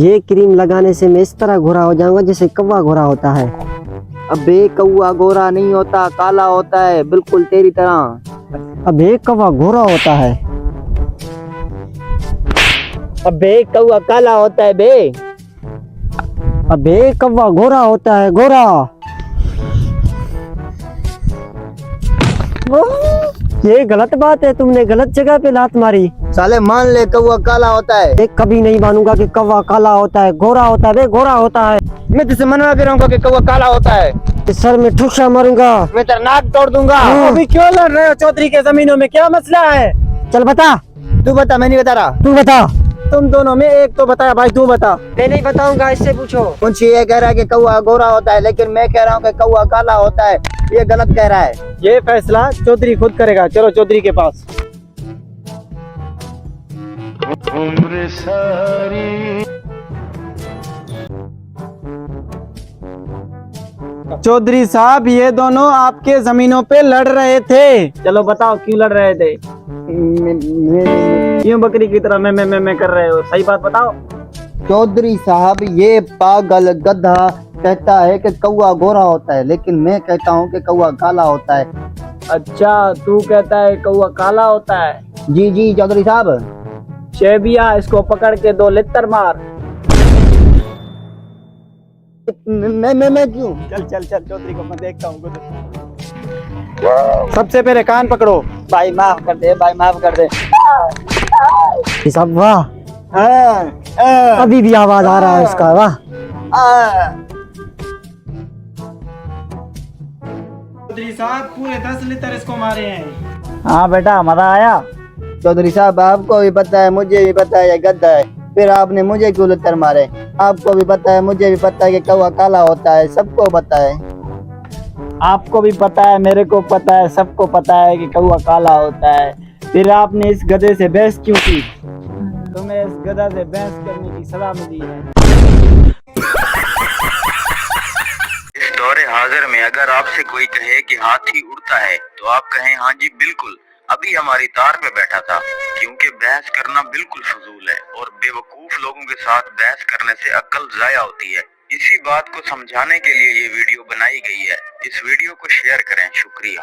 ये क्रीम लगाने से मैं इस तरह गोरा हो जाऊंगा जैसे कौवा गोरा होता है। अबे कौआ गोरा नहीं होता, काला होता है, बिल्कुल तेरी तरह। अबे कौवा गोरा होता है। अबे कौआ काला होता है बे। अबे कौवा गोरा होता है, गोरा। ये गलत बात है, तुमने गलत जगह पे लात मारी। साले मान ले कौआ काला होता है। मैं कभी नहीं मानूंगा कि कौवा काला होता है, गोरा होता है, बे गोरा होता है। मैं तुझसे मनवा के रहूंगा कि कौआ काला होता है। इस सर में ठुसा मारूंगा। मैं तेरा नाक तोड़ दूंगा। अभी क्यों लड़ रहे हो चौधरी के जमीनों में, क्या मसला है? चल बता। तू बता, मैं नहीं बता रहा। तू बता। तुम दोनों में एक तो बताया भाई, तू बता। मैं नहीं बताऊंगा, इससे पूछो। मुंशी ये कह रहा है कि कौआ गोरा होता है, लेकिन मैं कह रहा हूँ कि कौआ काला होता है। ये गलत कह रहा है। ये फैसला चौधरी खुद करेगा। चलो चौधरी के पास। उम्र सारी चौधरी साहब, ये दोनों आपके जमीनों पे लड़ रहे थे। चलो बताओ क्यों लड़ रहे थे? क्यों बकरी की तरह मैं कर रहे हो? सही बात बताओ। चौधरी साहब, ये पागल गधा कहता है कि कौआ गोरा होता है, लेकिन मैं कहता हूँ कि कौआ काला होता है। अच्छा, तू कहता है कौआ काला होता है? जी जी चौधरी साहब। शेबिया, इसको पकड़ के 2 लित्तर मार। मैं क्यों? चल चल चल, चौधरी को मैं देखता हूँ। सबसे पहले कान पकड़ो। भाई माफ कर दे, भाई माफ कर दे। सब वाह, अभी भी आवाज आ रहा है उसका। वाह। चौधरी साहब, पूरे 10 लित्तर इसको मारे हैं। हाँ बेटा, मजा आया? चौधरी साहब, आपको भी पता है, मुझे भी पता है ये गद्दा है, फिर आपने मुझे क्यों लत्तर मारे? आपको भी पता है, मुझे भी पता है कि कौआ काला होता है, सबको पता है। आपको भी पता है, मेरे को पता है, सबको पता है कि कौआ काला होता है। फिर आपने इस गधे से बहस क्यों की? तुम्हें इस गधा से बहस करने की सलाह मिली है। इस दौरे हाजिर में अगर आपसे कोई कहे कि हाथी उड़ता है तो आप कहें हाँ जी बिल्कुल, अभी हमारी तार पे बैठा था। क्योंकि बहस करना बिल्कुल फजूल है और बेवकूफ लोगों के साथ बहस करने से अक्ल जाया होती है। इसी बात को समझाने के लिए ये वीडियो बनाई गई है। इस वीडियो को शेयर करें। शुक्रिया।